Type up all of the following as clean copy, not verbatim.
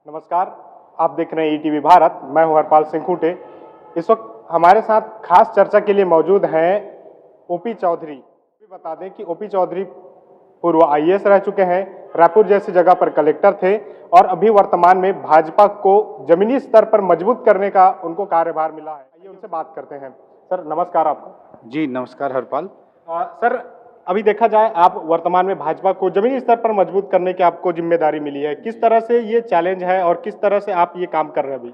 नमस्कार, आप देख रहे हैं ईटीवी भारत। मैं हूं हरपाल सिंह खूंटे। इस वक्त हमारे साथ खास चर्चा के लिए मौजूद हैं ओपी चौधरी। बता दें कि ओपी चौधरी पूर्व आईएएस रह चुके हैं, रायपुर जैसी जगह पर कलेक्टर थे और अभी वर्तमान में भाजपा को जमीनी स्तर पर मजबूत करने का उनको कार्यभार मिला है। आइए उनसे बात करते हैं। सर नमस्कार आपको। जी नमस्कार हरपाल। सर अभी देखा जाए आप वर्तमान में भाजपा को जमीनी स्तर पर मजबूत करने की आपको जिम्मेदारी मिली है, किस तरह से ये चैलेंज है और किस तरह से आप ये काम कर रहे हैं अभी?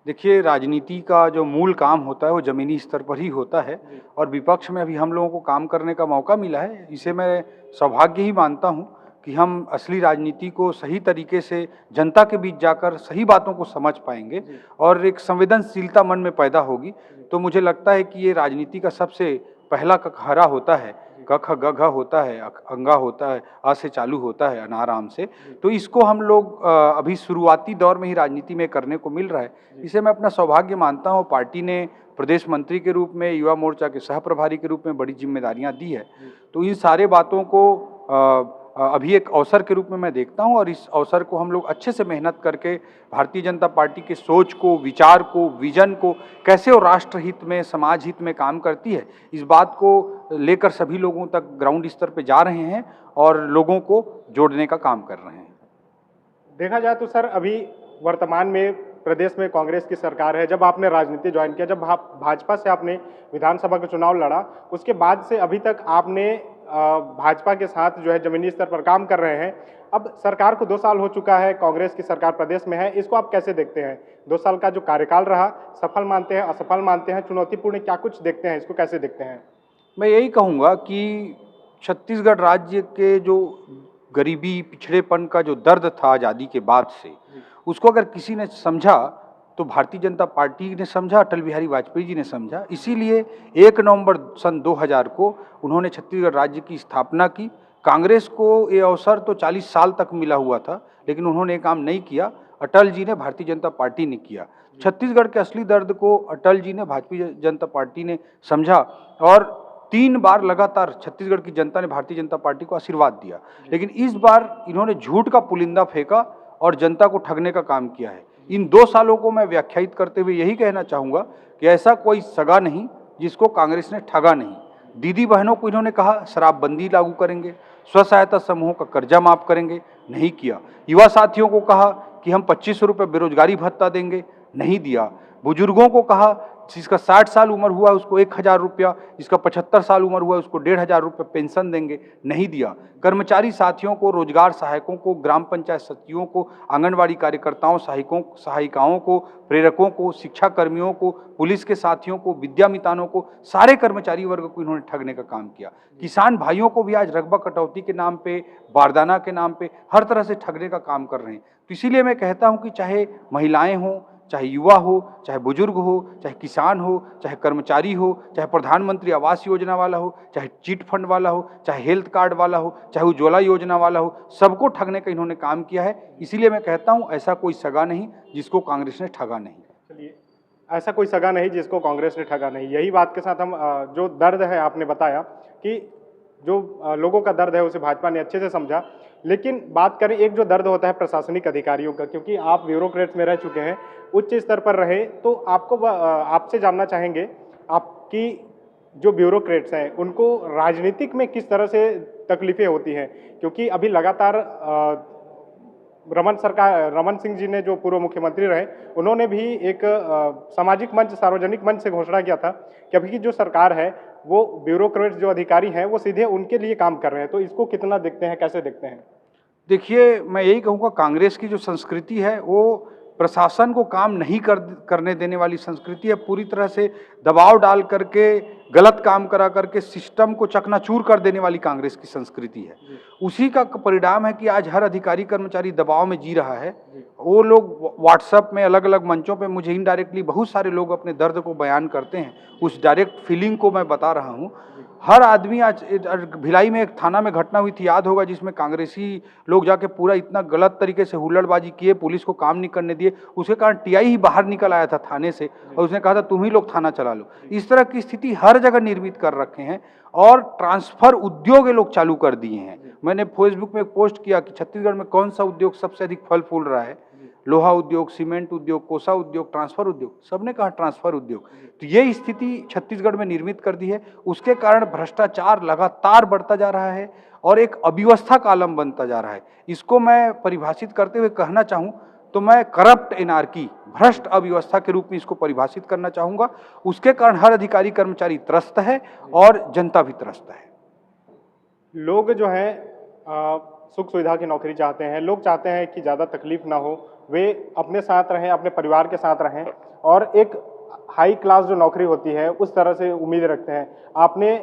देखिए, राजनीति का जो मूल काम होता है वो ज़मीनी स्तर पर ही होता है और विपक्ष में अभी हम लोगों को काम करने का मौका मिला है। इसे मैं सौभाग्य ही मानता हूँ कि हम असली राजनीति को सही तरीके से जनता के बीच जाकर सही बातों को समझ पाएंगे और एक संवेदनशीलता मन में पैदा होगी। तो मुझे लगता है कि ये राजनीति का सबसे पहला कखहरा होता है, क ख ग घ होता है, अंगा होता है, अ से चालू होता है अनाराम से। तो इसको हम लोग अभी शुरुआती दौर में ही राजनीति में करने को मिल रहा है। इसे मैं अपना सौभाग्य मानता हूँ। पार्टी ने प्रदेश मंत्री के रूप में, युवा मोर्चा के सह प्रभारी के रूप में बड़ी जिम्मेदारियां दी है। तो इन सारे बातों को अभी एक अवसर के रूप में मैं देखता हूं और इस अवसर को हम लोग अच्छे से मेहनत करके भारतीय जनता पार्टी के सोच को, विचार को, विजन को कैसे वो राष्ट्र हित में, समाज हित में काम करती है, इस बात को लेकर सभी लोगों तक ग्राउंड स्तर पे जा रहे हैं और लोगों को जोड़ने का काम कर रहे हैं। देखा जाए तो सर अभी वर्तमान में प्रदेश में कांग्रेस की सरकार है। जब आपने राजनीति ज्वाइन किया, जब भाजपा से आपने विधानसभा का चुनाव लड़ा, उसके बाद से अभी तक आपने भाजपा के साथ जो है जमीनी स्तर पर काम कर रहे हैं। अब सरकार को 2 साल हो चुका है, कांग्रेस की सरकार प्रदेश में है, इसको आप कैसे देखते हैं? 2 साल का जो कार्यकाल रहा, सफल मानते हैं, असफल मानते हैं, चुनौतीपूर्ण क्या कुछ देखते हैं, इसको कैसे देखते हैं? मैं यही कहूँगा कि छत्तीसगढ़ राज्य के जो गरीबी, पिछड़ेपन का जो दर्द था आज़ादी के बाद से, उसको अगर किसी ने समझा तो भारतीय जनता पार्टी ने समझा, अटल बिहारी वाजपेयी जी ने समझा। इसीलिए 1 नवंबर सन 2000 को उन्होंने छत्तीसगढ़ राज्य की स्थापना की। कांग्रेस को ये अवसर तो 40 साल तक मिला हुआ था, लेकिन उन्होंने ये काम नहीं किया। अटल जी ने, भारतीय जनता पार्टी ने किया। छत्तीसगढ़ के असली दर्द को अटल जी ने, भारतीय जनता पार्टी ने समझा और 3 बार लगातार छत्तीसगढ़ की जनता ने भारतीय जनता पार्टी को आशीर्वाद दिया। लेकिन इस बार इन्होंने झूठ का पुलिंदा फेंका और जनता को ठगने का काम किया है। इन 2 सालों को मैं व्याख्यायित करते हुए यही कहना चाहूँगा कि ऐसा कोई सगा नहीं जिसको कांग्रेस ने ठगा नहीं। दीदी बहनों को इन्होंने कहा शराबबंदी लागू करेंगे, स्व सहायता समूहों का कर्जा माफ करेंगे, नहीं किया। युवा साथियों को कहा कि हम 2500 रुपये बेरोजगारी भत्ता देंगे, नहीं दिया। बुजुर्गों को कहा जिसका 60 साल उम्र हुआ उसको 1000 रुपया, जिसका 75 साल उम्र हुआ उसको 1500 रुपये पेंशन देंगे, नहीं दिया। कर्मचारी साथियों को, रोजगार सहायकों को, ग्राम पंचायत सचिवों को, आंगनबाड़ी कार्यकर्ताओं, सहायिकाओं को, प्रेरकों को, शिक्षा कर्मियों को, पुलिस के साथियों को, विद्यामितानों को, सारे कर्मचारी वर्ग को इन्होंने ठगने का काम किया। किसान भाइयों को भी आज रकबा कटौती के नाम पे, बारदाना के नाम पे हर तरह से ठगने का काम कर रहे हैं। तो इसीलिए मैं कहता हूँ कि चाहे महिलाएं हों, चाहे युवा हो, चाहे बुजुर्ग हो, चाहे किसान हो, चाहे कर्मचारी हो, चाहे प्रधानमंत्री आवास योजना वाला हो, चाहे चिट फंड वाला हो, चाहे हेल्थ कार्ड वाला हो, चाहे उज्ज्वला योजना वाला हो, सबको ठगने का इन्होंने काम किया है। इसीलिए मैं कहता हूँ ऐसा कोई सगा नहीं जिसको कांग्रेस ने ठगा नहीं। चलिए, ऐसा कोई सगा नहीं जिसको कांग्रेस ने ठगा नहीं। यही बात के साथ हम जो दर्द है आपने बताया कि जो लोगों का दर्द है उसे भाजपा ने अच्छे से समझा। लेकिन बात करें, एक जो दर्द होता है प्रशासनिक अधिकारियों का, क्योंकि आप ब्यूरोक्रेट्स में रह चुके हैं, उच्च स्तर पर रहे, तो आपसे जानना चाहेंगे आपकी जो ब्यूरोक्रेट्स हैं उनको राजनीतिक में किस तरह से तकलीफें होती हैं? क्योंकि अभी लगातार रमन सिंह जी ने, जो पूर्व मुख्यमंत्री रहे, उन्होंने भी एक सामाजिक मंच, सार्वजनिक मंच से घोषणा किया था कि अभी की जो सरकार है वो ब्यूरोक्रेट्स जो अधिकारी हैं वो सीधे उनके लिए काम कर रहे हैं। तो इसको कितना देखते हैं, कैसे देखते हैं? देखिए, मैं यही कहूँगा कांग्रेस की जो संस्कृति है वो प्रशासन को काम नहीं करने देने वाली संस्कृति है। पूरी तरह से दबाव डाल करके, गलत काम करा करके सिस्टम को चकनाचूर कर देने वाली कांग्रेस की संस्कृति है। उसी का परिणाम है कि आज हर अधिकारी कर्मचारी दबाव में जी रहा है। वो लोग व्हाट्सएप में, अलग अलग मंचों पे मुझे इनडायरेक्टली बहुत सारे लोग अपने दर्द को बयान करते हैं। उस डायरेक्ट फीलिंग को मैं बता रहा हूँ। हर आदमी, आज भिलाई में एक थाना में घटना हुई थी, याद होगा, जिसमें कांग्रेसी लोग जाके पूरा इतना गलत तरीके से हुल्लड़बाजी किए, पुलिस को काम नहीं करने दिए। उसके कारण टीआई ही बाहर निकल आया था थाने से और उसने कहा था तुम ही लोग थाना चला लो। इस तरह की स्थिति हर जगह निर्मित कर रखे हैं और ट्रांसफर उद्योग ये लोग चालू कर दिए हैं। मैंने फेसबुक में एक पोस्ट किया कि छत्तीसगढ़ में कौन सा उद्योग सबसे अधिक फल फूल रहा है। लोहा उद्योग, सीमेंट उद्योग, कोसा उद्योग, ट्रांसफर उद्योग, सबने कहा ट्रांसफर उद्योग। तो ये स्थिति छत्तीसगढ़ में निर्मित कर दी है। उसके कारण भ्रष्टाचार लगातार बढ़ता जा रहा है और एक अव्यवस्था का आलम बनता जा रहा है। इसको मैं परिभाषित करते हुए कहना चाहूँ तो मैं करप्ट एनार्की, भ्रष्ट अव्यवस्था के रूप में इसको परिभाषित करना चाहूँगा। उसके कारण हर अधिकारी कर्मचारी त्रस्त है और जनता भी त्रस्त है। लोग जो है सुख सुविधा की नौकरी चाहते हैं, लोग चाहते हैं कि ज़्यादा तकलीफ ना हो, वे अपने साथ रहें, अपने परिवार के साथ रहें और एक हाई क्लास जो नौकरी होती है उस तरह से उम्मीद रखते हैं। आपने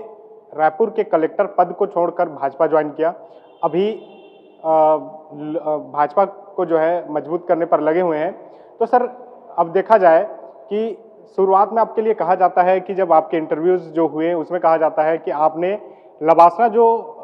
रायपुर के कलेक्टर पद को छोड़कर भाजपा ज्वाइन किया, अभी भाजपा को जो है मजबूत करने पर लगे हुए हैं। तो सर अब देखा जाए कि शुरुआत में आपके लिए कहा जाता है कि जब आपके इंटरव्यूज़ जो हुए उसमें कहा जाता है कि आपने लबासना जो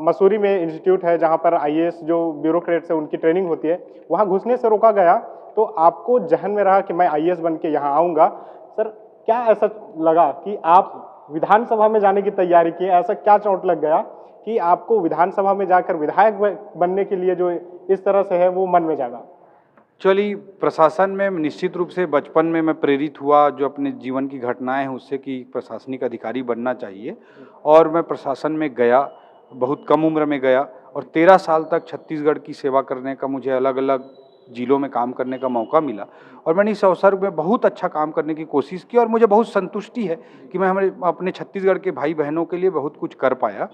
मसूरी में इंस्टीट्यूट है जहां पर आईएएस जो ब्यूरोक्रेट्स है उनकी ट्रेनिंग होती है, वहां घुसने से रोका गया, तो आपको जहन में रहा कि मैं आईएएस बन के यहाँ आऊँगा। सर क्या ऐसा लगा कि आप विधानसभा में जाने की तैयारी की, ऐसा क्या चोट लग गया कि आपको विधानसभा में जाकर विधायक बनने के लिए जो इस तरह से है वो मन में जागा? चलिए, प्रशासन में निश्चित रूप से बचपन में मैं प्रेरित हुआ जो अपने जीवन की घटनाएं हैं उससे कि प्रशासनिक अधिकारी बनना चाहिए, और मैं प्रशासन में गया, बहुत कम उम्र में गया और 13 साल तक छत्तीसगढ़ की सेवा करने का, मुझे अलग अलग जिलों में काम करने का मौका मिला और मैंने इस अवसर में बहुत अच्छा काम करने की कोशिश की और मुझे बहुत संतुष्टि है कि मैं हमारे अपने छत्तीसगढ़ के भाई बहनों के लिए बहुत कुछ कर पाया।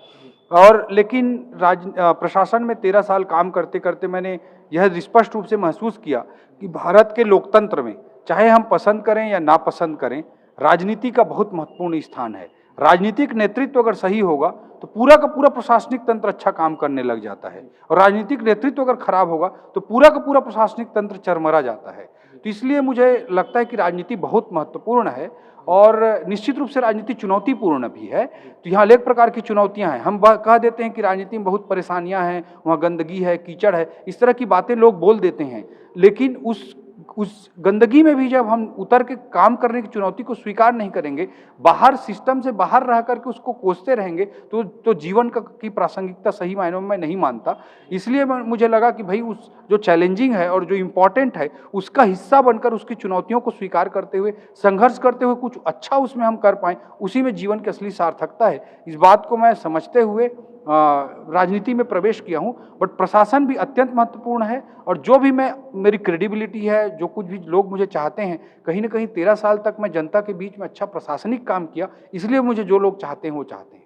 और लेकिन प्रशासन में 13 साल काम करते करते मैंने यह स्पष्ट रूप से महसूस किया कि भारत के लोकतंत्र में, चाहे हम पसंद करें या ना पसंद करें, राजनीति का बहुत महत्वपूर्ण स्थान है। राजनीतिक नेतृत्व अगर सही होगा तो पूरा का पूरा प्रशासनिक तंत्र अच्छा काम करने लग जाता है, और राजनीतिक नेतृत्व अगर खराब होगा तो पूरा का पूरा प्रशासनिक तंत्र चरमरा जाता है। तो इसलिए मुझे लगता है कि राजनीति बहुत महत्वपूर्ण है और निश्चित रूप से राजनीति चुनौतीपूर्ण भी है। तो यहाँ अनेक प्रकार की चुनौतियाँ हैं। हम कह देते हैं कि राजनीति में बहुत परेशानियाँ हैं, वहाँ गंदगी है, कीचड़ है, इस तरह की बातें लोग बोल देते हैं, लेकिन उस गंदगी में भी जब हम उतर के काम करने की चुनौती को स्वीकार नहीं करेंगे, बाहर सिस्टम से बाहर रह करके उसको कोसते रहेंगे, तो जीवन की प्रासंगिकता सही मायनों में मैं नहीं मानता। इसलिए मुझे लगा कि भाई उस जो चैलेंजिंग है और जो इम्पोर्टेंट है उसका हिस्सा बनकर उसकी चुनौतियों को स्वीकार करते हुए, संघर्ष करते हुए कुछ अच्छा उसमें हम कर पाएँ, उसी में जीवन की असली सार्थकता है। इस बात को मैं समझते हुए राजनीति में प्रवेश किया हूं। बट प्रशासन भी अत्यंत महत्वपूर्ण है और जो भी मेरी क्रेडिबिलिटी है, जो कुछ भी लोग मुझे चाहते हैं, कहीं ना कहीं 13 साल तक मैं जनता के बीच में अच्छा प्रशासनिक काम किया, इसलिए मुझे जो लोग चाहते हैं वो चाहते हैं।